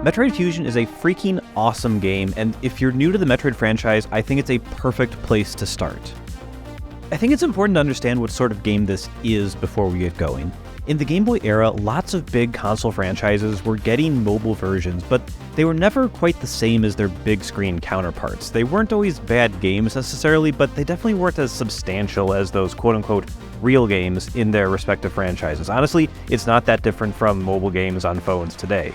Metroid Fusion is a freaking awesome game, and if you're new to the Metroid franchise, I think it's a perfect place to start. I think it's important to understand what sort of game this is before we get going. In the Game Boy era, lots of big console franchises were getting mobile versions, but they were never quite the same as their big screen counterparts. They weren't always bad games necessarily, but they definitely weren't as substantial as those quote-unquote real games in their respective franchises. Honestly, it's not that different from mobile games on phones today.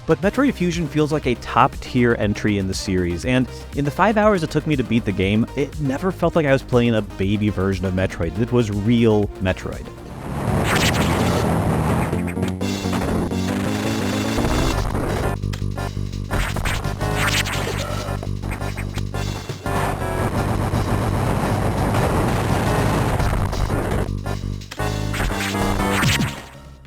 But Metroid Fusion feels like a top-tier entry in the series, and in the 5 hours it took me to beat the game, it never felt like I was playing a baby version of Metroid. It was real Metroid.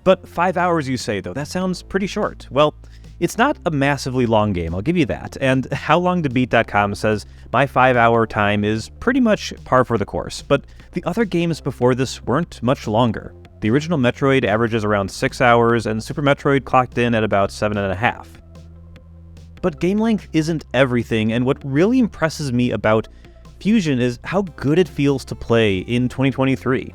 But 5 hours, you say, though, that sounds pretty short. Well, it's not a massively long game, I'll give you that, and HowLongToBeat.com says my 5-hour time is pretty much par for the course, but the other games before this weren't much longer. The original Metroid averages around 6 hours, and Super Metroid clocked in at about 7.5. But game length isn't everything, and what really impresses me about Fusion is how good it feels to play in 2023.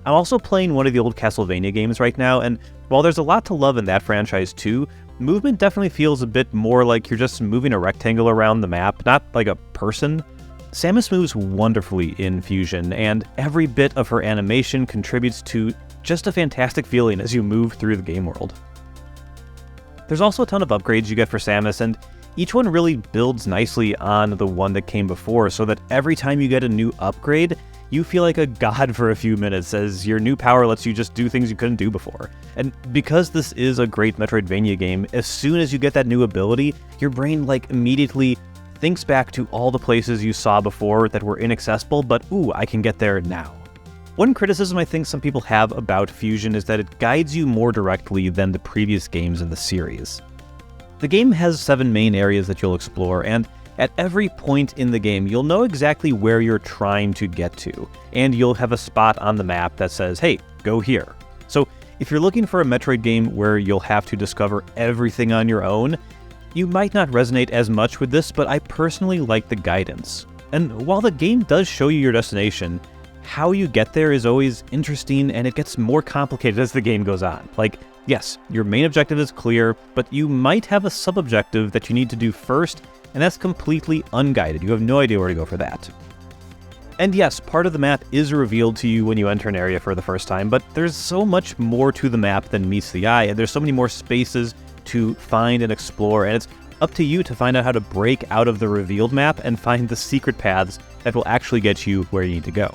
I'm also playing one of the old Castlevania games right now, and while there's a lot to love in that franchise too, movement definitely feels a bit more like you're just moving a rectangle around the map, not like a person. Samus moves wonderfully in Fusion, and every bit of her animation contributes to just a fantastic feeling as you move through the game world. There's also a ton of upgrades you get for Samus, and each one really builds nicely on the one that came before, so that every time you get a new upgrade, you feel like a god for a few minutes as your new power lets you just do things you couldn't do before. And because this is a great Metroidvania game, as soon as you get that new ability, your brain immediately thinks back to all the places you saw before that were inaccessible, but ooh, I can get there now. One criticism I think some people have about Fusion is that it guides you more directly than the previous games in the series. The game has 7 main areas that you'll explore, and at every point in the game, you'll know exactly where you're trying to get to, and you'll have a spot on the map that says, hey, go here. So if you're looking for a Metroid game where you'll have to discover everything on your own, you might not resonate as much with this, but I personally like the guidance. And while the game does show you your destination, how you get there is always interesting, and it gets more complicated as the game goes on. Yes, your main objective is clear, but you might have a sub-objective that you need to do first, and that's completely unguided. You have no idea where to go for that. And yes, part of the map is revealed to you when you enter an area for the first time, but there's so much more to the map than meets the eye, and there's so many more spaces to find and explore, and it's up to you to find out how to break out of the revealed map and find the secret paths that will actually get you where you need to go.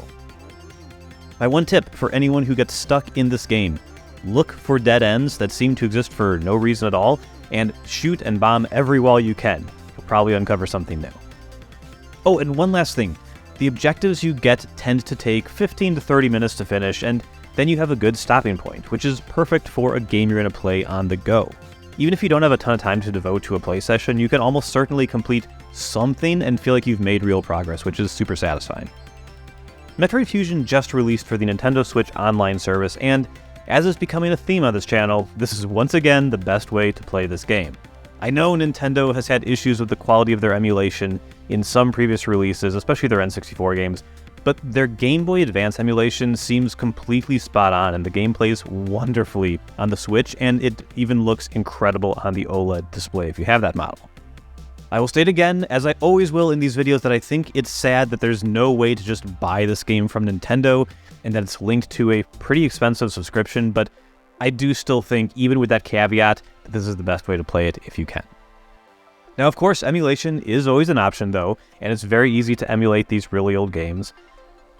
My one tip for anyone who gets stuck in this game: look for dead ends that seem to exist for no reason at all, and shoot and bomb every wall you can. You'll probably uncover something new. Oh, and one last thing. The objectives you get tend to take 15 to 30 minutes to finish, and then you have a good stopping point, which is perfect for a game you're going to play on the go. Even if you don't have a ton of time to devote to a play session, you can almost certainly complete something and feel like you've made real progress, which is super satisfying. Metroid Fusion just released for the Nintendo Switch Online service, and as is becoming a theme on this channel, this is once again the best way to play this game. I know Nintendo has had issues with the quality of their emulation in some previous releases, especially their N64 games, but their Game Boy Advance emulation seems completely spot on, and the game plays wonderfully on the Switch, and it even looks incredible on the OLED display if you have that model. I will state again, as I always will in these videos, that I think it's sad that there's no way to just buy this game from Nintendo, and that it's linked to a pretty expensive subscription, but I do still think, even with that caveat, that this is the best way to play it if you can. Now, of course, emulation is always an option though, and it's very easy to emulate these really old games.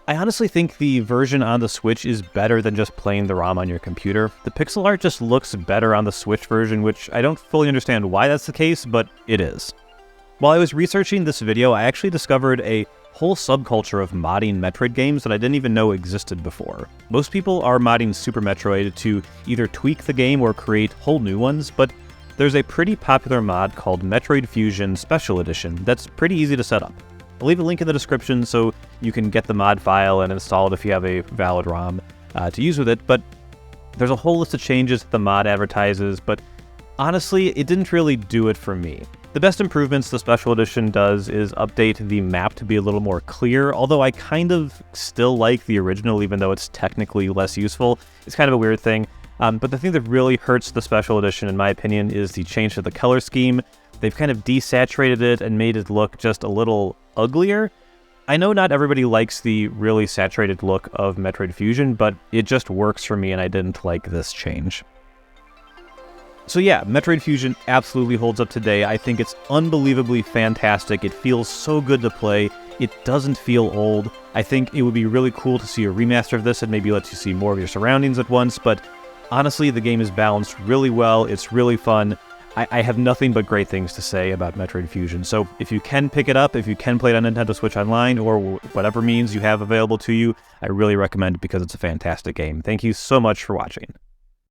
I honestly think the version on the Switch is better than just playing the ROM on your computer. The pixel art just looks better on the Switch version, which I don't fully understand why that's the case, but it is. While I was researching this video, I actually discovered a whole subculture of modding Metroid games that I didn't even know existed before. Most people are modding Super Metroid to either tweak the game or create whole new ones, but there's a pretty popular mod called Metroid Fusion Special Edition that's pretty easy to set up. I'll leave a link in the description so you can get the mod file and install it if you have a valid ROM to use with it, but there's a whole list of changes that the mod advertises, but Honestly, it didn't really do it for me. The best improvements the Special Edition does is update the map to be a little more clear, although I kind of still like the original, even though it's technically less useful. It's kind of a weird thing. But the thing that really hurts the Special Edition, in my opinion, is the change to the color scheme. They've kind of desaturated it and made it look just a little uglier. I know not everybody likes the really saturated look of Metroid Fusion, but it just works for me and I didn't like this change. So yeah, Metroid Fusion absolutely holds up today. I think it's unbelievably fantastic. It feels so good to play. It doesn't feel old. I think it would be really cool to see a remaster of this and maybe lets you see more of your surroundings at once, but honestly, the game is balanced really well. It's really fun. I have nothing but great things to say about Metroid Fusion. So if you can pick it up, if you can play it on Nintendo Switch Online or whatever means you have available to you, I really recommend it because it's a fantastic game. Thank you so much for watching.